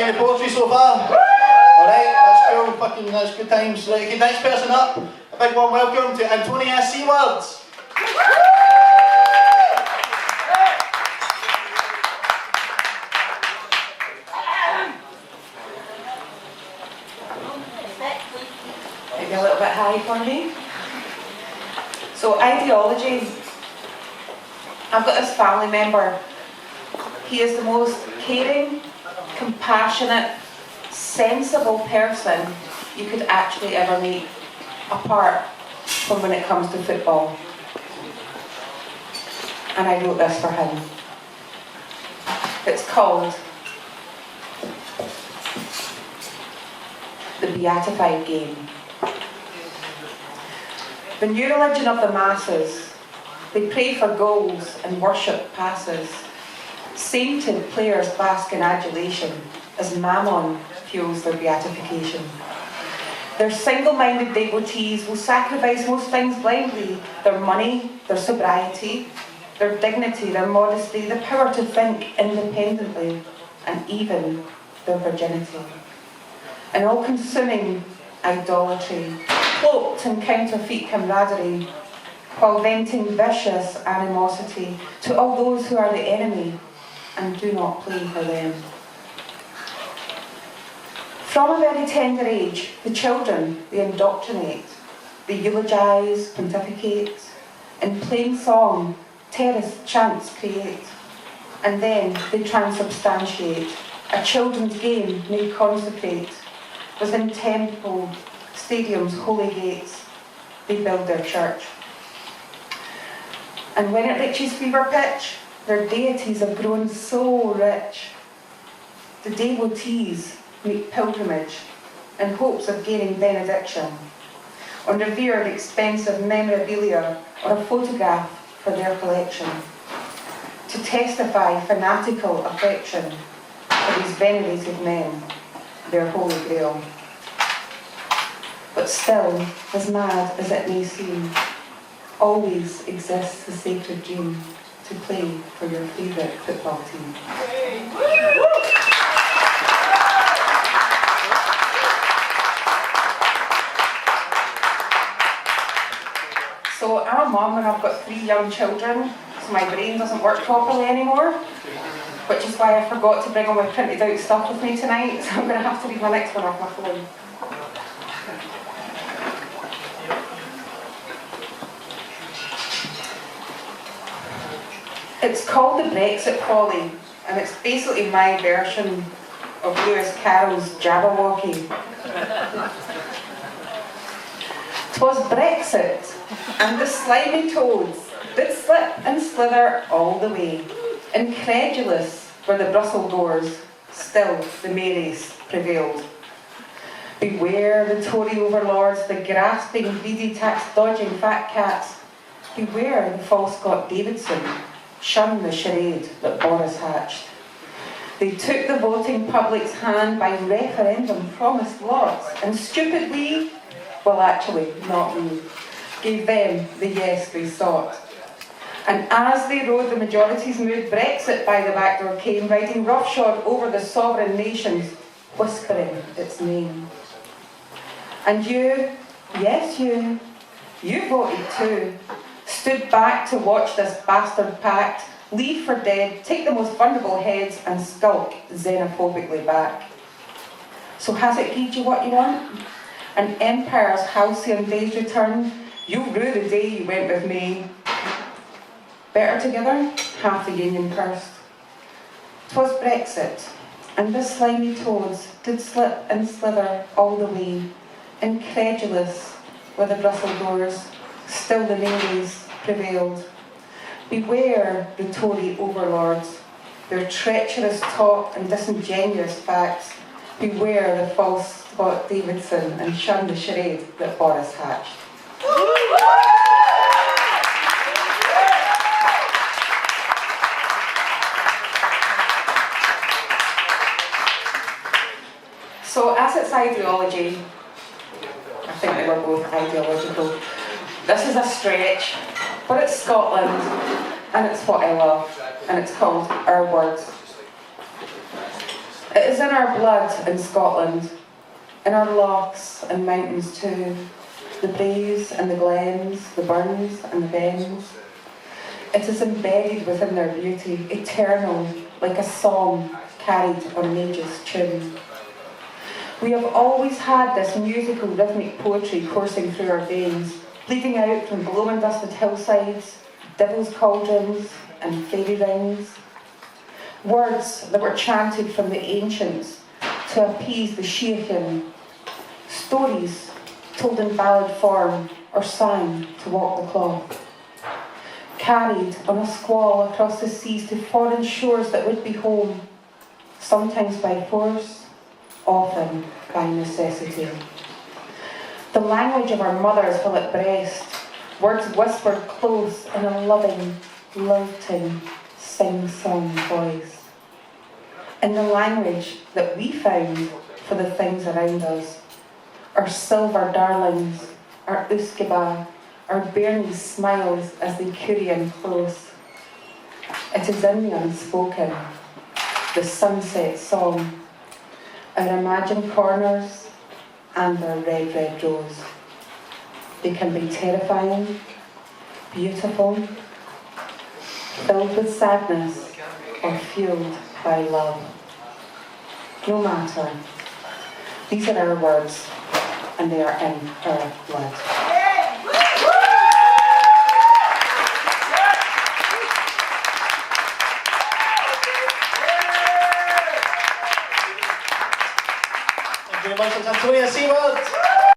Any poetry so far? Alright, that's cool, that's good times. Right, okay, next person up, a big warm welcome to Antonia Seaward. Maybe a little bit high for me. So ideology, I've got this family member. He is the most caring, compassionate, sensible person you could actually ever meet, apart from when it comes to football. And I wrote this for him. It's called The Beatified Game. The new religion of the masses, they pray for goals and worship passes. Sainted players bask in adulation as mammon fuels their beatification. Their single-minded devotees will sacrifice most things blindly: their money, their sobriety, their dignity, their modesty, the power to think independently, and even their virginity. An all-consuming idolatry, cloaked in counterfeit camaraderie, while venting vicious animosity to all those who are the enemy and do not play for them. From a very tender age, the children they indoctrinate, they eulogise, pontificate, in plain song, terrace chants create, and then they transubstantiate a children's game made consecrate. Within temple, stadiums, holy gates, they build their church. And when it reaches fever pitch, their deities have grown so rich. The devotees make pilgrimage in hopes of gaining benediction on revered expensive memorabilia or a photograph for their collection, to testify fanatical affection for these venerated men, their holy grail. But still, as mad as it may seem, always exists the sacred dream to play for your favourite football team. So I'm a mum and I've got 3 young children, so my brain doesn't work properly anymore, which is why I forgot to bring all my printed out stuff with me tonight, so I'm going to have to read my next one off my phone. It's called The Brexit Folly, and it's basically my version of Lewis Carroll's Jabberwocky. 'Twas Brexit, and the slimy toads did slip and slither all the way. Incredulous were the Brussels doors, still the Marys prevailed. Beware the Tory overlords, the grasping, greedy, tax-dodging fat cats. Beware the false Scott Davidson, shun the charade that Boris hatched. They took the voting public's hand by referendum, promised lots, and stupid we, well actually not we, gave them the yes they sought. And as they rode the majority's mood, Brexit by the back door came, riding roughshod over the sovereign nations, whispering its name. And you, yes you voted too, stood back to watch this bastard pact leave for dead, take the most vulnerable heads and skulk xenophobically back. So has it given you what you want? An empire's halcyon days return? You'll rue the day you went with me. Better together, half the union cursed. 'Twas Brexit, and the slimy toads did slip and slither all the way. Incredulous were the Brussels doors, still the Marys prevailed. Beware the Tory overlords, their treacherous talk and disingenuous facts. Beware the false Scott Davidson, and shun the charade that Boris hatched. So as its ideology, I think they were both ideological. This is a stretch, but it's Scotland, and it's what I love, and it's called Our Words. It is in our blood in Scotland, in our lochs and mountains too, the braes and the glens, the burns and the bens. It is embedded within their beauty, eternal, like a song carried on an age's tune. We have always had this musical, rhythmic poetry coursing through our veins, bleeding out from glow-and-dusted hillsides, devil's cauldrons and fairy rings. Words that were chanted from the ancients to appease the Shiachin. Stories told in ballad form or sang to walk the cloth. Carried on a squall across the seas to foreign shores that would be home, sometimes by force, often by necessity. The language of our mothers while at breast, words whispered close in a loving, lilting, sing-song voice. In the language that we found for the things around us, our silver darlings, our uskeba, our bairnies' smiles as they curry in close. It is in the unspoken, the sunset song, our imagined corners and our red, red rose. They can be terrifying, beautiful, filled with sadness, or fueled by love. No matter, these are our words, and they are in our blood.